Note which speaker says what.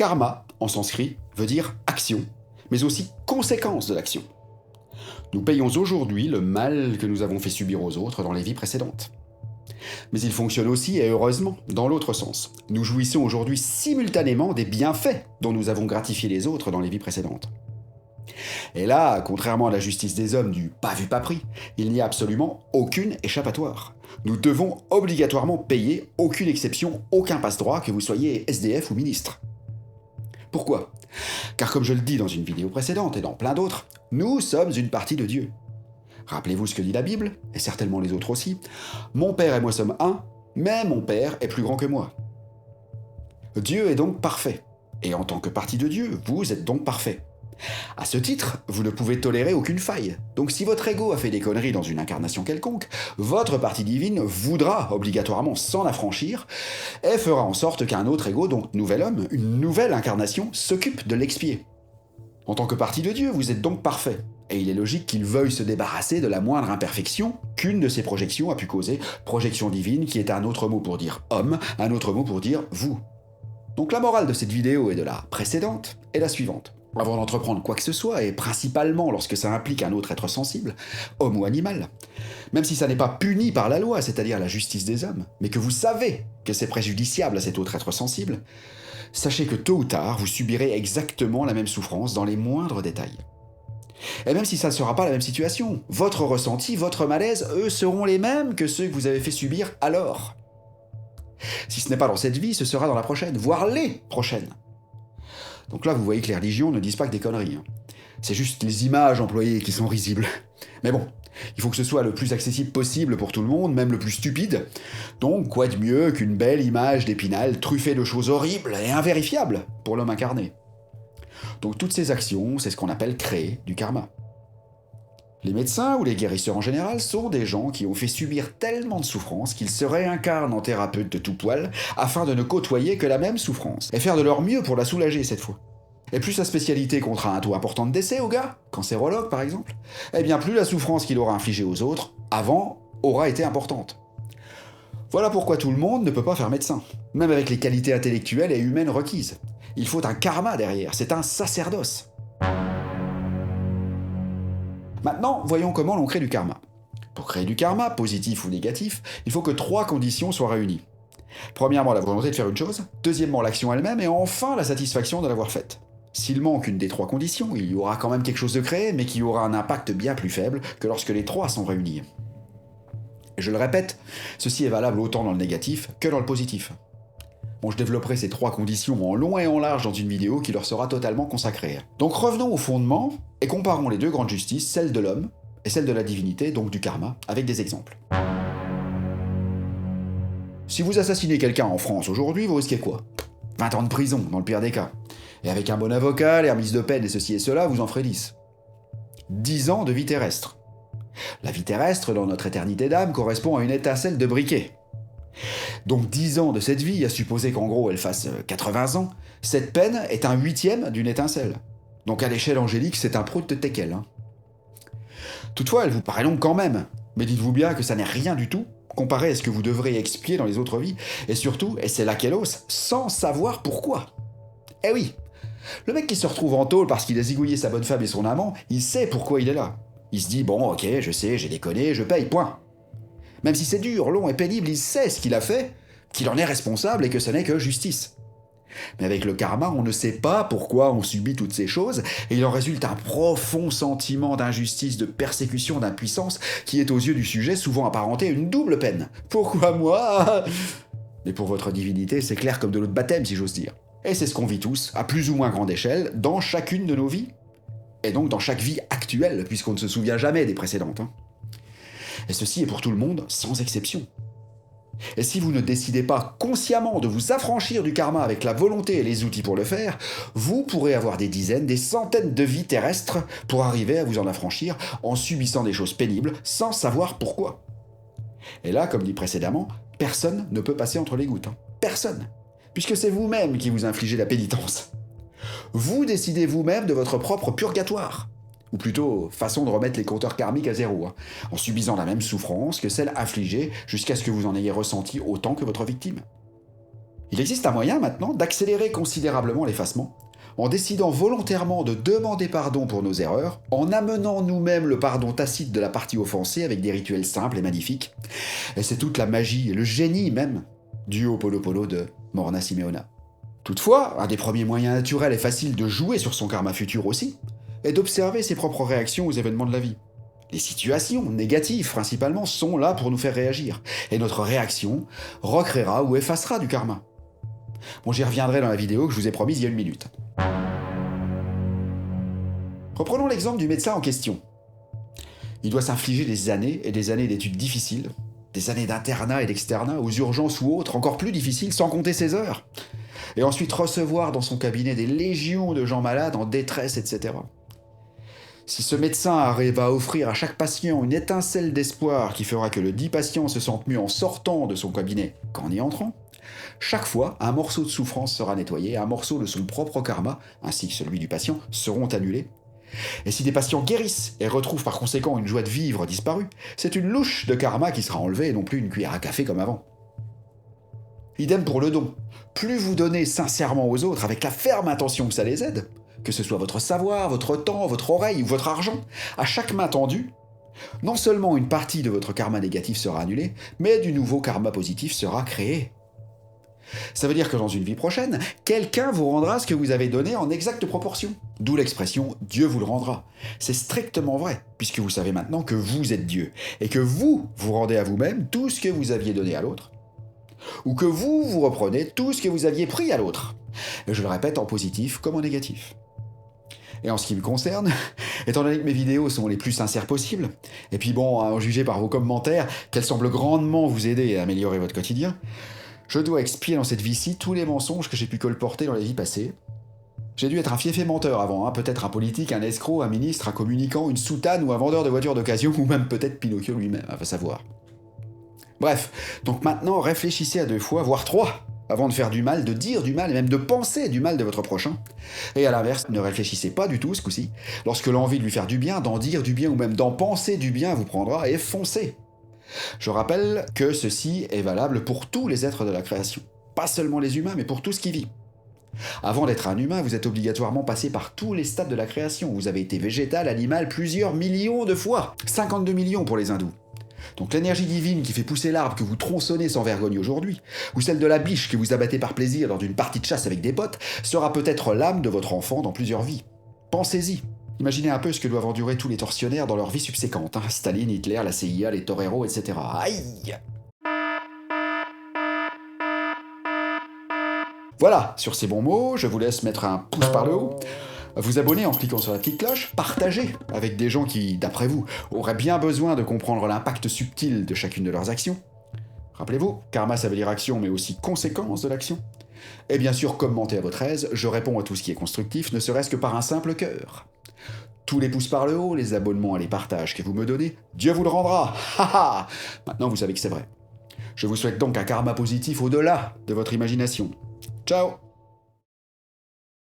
Speaker 1: Karma, en sanskrit, veut dire action, mais aussi conséquence de l'action. Nous payons aujourd'hui le mal que nous avons fait subir aux autres dans les vies précédentes. Mais il fonctionne aussi, et heureusement, dans l'autre sens. Nous jouissons aujourd'hui simultanément des bienfaits dont nous avons gratifié les autres dans les vies précédentes. Et là, contrairement à la justice des hommes du pas vu pas pris, il n'y a absolument aucune échappatoire. Nous devons obligatoirement payer, aucune exception, aucun passe-droit, que vous soyez SDF ou ministre. Pourquoi ? Car comme je le dis dans une vidéo précédente et dans plein d'autres, nous sommes une partie de Dieu. Rappelez-vous ce que dit la Bible, et certainement les autres aussi. Mon Père et moi sommes un, mais mon Père est plus grand que moi. Dieu est donc parfait, et en tant que partie de Dieu, vous êtes donc parfait. À ce titre, vous ne pouvez tolérer aucune faille. Donc si votre ego a fait des conneries dans une incarnation quelconque, votre partie divine voudra obligatoirement s'en affranchir et fera en sorte qu'un autre ego, donc nouvel homme, une nouvelle incarnation, s'occupe de l'expier. En tant que partie de Dieu, vous êtes donc parfait. Et il est logique qu'il veuille se débarrasser de la moindre imperfection qu'une de ses projections a pu causer, projection divine qui est un autre mot pour dire homme, un autre mot pour dire vous. Donc la morale de cette vidéo et de la précédente est la suivante. Avant d'entreprendre quoi que ce soit, et principalement lorsque ça implique un autre être sensible, homme ou animal, même si ça n'est pas puni par la loi, c'est-à-dire la justice des hommes, mais que vous savez que c'est préjudiciable à cet autre être sensible, sachez que tôt ou tard, vous subirez exactement la même souffrance dans les moindres détails. Et même si ça ne sera pas la même situation, votre ressenti, votre malaise, eux, seront les mêmes que ceux que vous avez fait subir alors. Si ce n'est pas dans cette vie, ce sera dans la prochaine, voire les prochaines. Donc là, vous voyez que les religions ne disent pas que des conneries. C'est juste les images employées qui sont risibles. Mais bon, il faut que ce soit le plus accessible possible pour tout le monde, même le plus stupide. Donc, quoi de mieux qu'une belle image d'Épinal truffée de choses horribles et invérifiables pour l'homme incarné. Donc toutes ces actions, c'est ce qu'on appelle créer du karma. Les médecins ou les guérisseurs en général sont des gens qui ont fait subir tellement de souffrance qu'ils se réincarnent en thérapeutes de tout poil afin de ne côtoyer que la même souffrance et faire de leur mieux pour la soulager cette fois. Et plus sa spécialité comptera un taux important de décès au gars, cancérologue par exemple, eh bien plus la souffrance qu'il aura infligée aux autres, avant, aura été importante. Voilà pourquoi tout le monde ne peut pas faire médecin, même avec les qualités intellectuelles et humaines requises. Il faut un karma derrière, c'est un sacerdoce. Maintenant, voyons comment l'on crée du karma. Pour créer du karma, positif ou négatif, il faut que 3 conditions soient réunies. Premièrement, la volonté de faire une chose, deuxièmement, l'action elle-même, et enfin, la satisfaction de l'avoir faite. S'il manque une des 3 conditions, il y aura quand même quelque chose de créé, mais qui aura un impact bien plus faible que lorsque les 3 sont réunis. Et je le répète, ceci est valable autant dans le négatif que dans le positif. Bon, je développerai ces 3 conditions en long et en large dans une vidéo qui leur sera totalement consacrée. Donc revenons au fondement et comparons les 2 grandes justices, celle de l'homme et celle de la divinité, donc du karma, avec des exemples. Si vous assassinez quelqu'un en France aujourd'hui, vous risquez quoi ? 20 ans de prison, dans le pire des cas. Et avec un bon avocat, les remises de peine et ceci et cela, vous en ferez 10. 10 ans de vie terrestre. La vie terrestre, dans notre éternité d'âme, correspond à une étincelle de briquet. Donc 10 ans de cette vie, à supposer qu'en gros elle fasse 80 ans, cette peine est un 8e d'une étincelle. Donc à l'échelle angélique, c'est un prout de teckel. Toutefois, elle vous paraît longue quand même, mais dites-vous bien que ça n'est rien du tout comparé à ce que vous devrez expier dans les autres vies, et surtout, et c'est là qu'est l'os, sans savoir pourquoi. Eh oui, le mec qui se retrouve en tôle parce qu'il a zigouillé sa bonne femme et son amant, il sait pourquoi il est là. Il se dit, bon ok, je sais, j'ai déconné, je paye, point. Même si c'est dur, long et pénible, il sait ce qu'il a fait, qu'il en est responsable et que ce n'est que justice. Mais avec le karma, on ne sait pas pourquoi on subit toutes ces choses, et il en résulte un profond sentiment d'injustice, de persécution, d'impuissance, qui est aux yeux du sujet souvent apparenté à une double peine. Pourquoi moi ? Mais pour votre divinité, c'est clair comme de l'eau de baptême, si j'ose dire. Et c'est ce qu'on vit tous, à plus ou moins grande échelle, dans chacune de nos vies. Et donc dans chaque vie actuelle, puisqu'on ne se souvient jamais des précédentes. Et ceci est pour tout le monde, sans exception. Et si vous ne décidez pas consciemment de vous affranchir du karma avec la volonté et les outils pour le faire, vous pourrez avoir des dizaines, des centaines de vies terrestres pour arriver à vous en affranchir en subissant des choses pénibles sans savoir pourquoi. Et là, comme dit précédemment, personne ne peut passer entre les gouttes. Personne. Puisque c'est vous-même qui vous infligez la pénitence. Vous décidez vous-même de votre propre purgatoire. Ou plutôt, façon de remettre les compteurs karmiques à zéro, en subissant la même souffrance que celle infligée jusqu'à ce que vous en ayez ressenti autant que votre victime. Il existe un moyen maintenant d'accélérer considérablement l'effacement, en décidant volontairement de demander pardon pour nos erreurs, en amenant nous-mêmes le pardon tacite de la partie offensée avec des rituels simples et magnifiques. Et c'est toute la magie et le génie même du Ho'oponopono de Morna Simeona. Toutefois, un des premiers moyens naturels et faciles de jouer sur son karma futur aussi, est d'observer ses propres réactions aux événements de la vie. Les situations, négatives principalement, sont là pour nous faire réagir, et notre réaction recréera ou effacera du karma. Bon, j'y reviendrai dans la vidéo que je vous ai promise il y a une minute. Reprenons l'exemple du médecin en question. Il doit s'infliger des années et des années d'études difficiles, des années d'internat et d'externat, aux urgences ou autres, encore plus difficiles, sans compter ses heures. Et ensuite recevoir dans son cabinet des légions de gens malades en détresse, etc. Si ce médecin arrive à offrir à chaque patient une étincelle d'espoir qui fera que le dit patient se sente mieux en sortant de son cabinet qu'en y entrant, chaque fois, un morceau de souffrance sera nettoyé, un morceau de son propre karma, ainsi que celui du patient, seront annulés. Et si des patients guérissent et retrouvent par conséquent une joie de vivre disparue, c'est une louche de karma qui sera enlevée et non plus une cuillère à café comme avant. Idem pour le don. Plus vous donnez sincèrement aux autres avec la ferme intention que ça les aide, que ce soit votre savoir, votre temps, votre oreille ou votre argent, à chaque main tendue, non seulement une partie de votre karma négatif sera annulée, mais du nouveau karma positif sera créé. Ça veut dire que dans une vie prochaine, quelqu'un vous rendra ce que vous avez donné en exacte proportion. D'où l'expression « Dieu vous le rendra ». C'est strictement vrai, puisque vous savez maintenant que vous êtes Dieu, et que vous rendez à vous-même tout ce que vous aviez donné à l'autre, ou que vous reprenez tout ce que vous aviez pris à l'autre. Et je le répète en positif comme en négatif. Et en ce qui me concerne, étant donné que mes vidéos sont les plus sincères possibles, et puis bon, à en juger par vos commentaires, qu'elles semblent grandement vous aider à améliorer votre quotidien, je dois expier dans cette vie-ci tous les mensonges que j'ai pu colporter dans les vies passées. J'ai dû être un fiefé menteur avant, peut-être un politique, un escroc, un ministre, un communicant, une soutane ou un vendeur de voitures d'occasion, ou même peut-être Pinocchio lui-même, va savoir. Bref, donc maintenant réfléchissez à 2 fois, voire 3, avant de faire du mal, de dire du mal, et même de penser du mal de votre prochain. Et à l'inverse, ne réfléchissez pas du tout ce coup-ci. Lorsque l'envie de lui faire du bien, d'en dire du bien ou même d'en penser du bien vous prendra, et foncez. Je rappelle que ceci est valable pour tous les êtres de la création. Pas seulement les humains, mais pour tout ce qui vit. Avant d'être un humain, vous êtes obligatoirement passé par tous les stades de la création. Vous avez été végétal, animal, plusieurs millions de fois. 52 millions pour les hindous. Donc l'énergie divine qui fait pousser l'arbre que vous tronçonnez sans vergogne aujourd'hui, ou celle de la biche que vous abattez par plaisir lors d'une partie de chasse avec des potes, sera peut-être l'âme de votre enfant dans plusieurs vies. Pensez-y. Imaginez un peu ce que doivent endurer tous les tortionnaires dans leur vie subséquente. Staline, Hitler, la CIA, les toreros, etc. Aïe! Voilà, sur ces bons mots, je vous laisse mettre un pouce par le haut, vous abonner en cliquant sur la petite cloche, partager avec des gens qui, d'après vous, auraient bien besoin de comprendre l'impact subtil de chacune de leurs actions. Rappelez-vous, karma ça veut dire action, mais aussi conséquence de l'action. Et bien sûr, commentez à votre aise, je réponds à tout ce qui est constructif, ne serait-ce que par un simple cœur. Tous les pouces par le haut, les abonnements et les partages que vous me donnez, Dieu vous le rendra. Haha. Maintenant vous savez que c'est vrai. Je vous souhaite donc un karma positif au-delà de votre imagination. Ciao!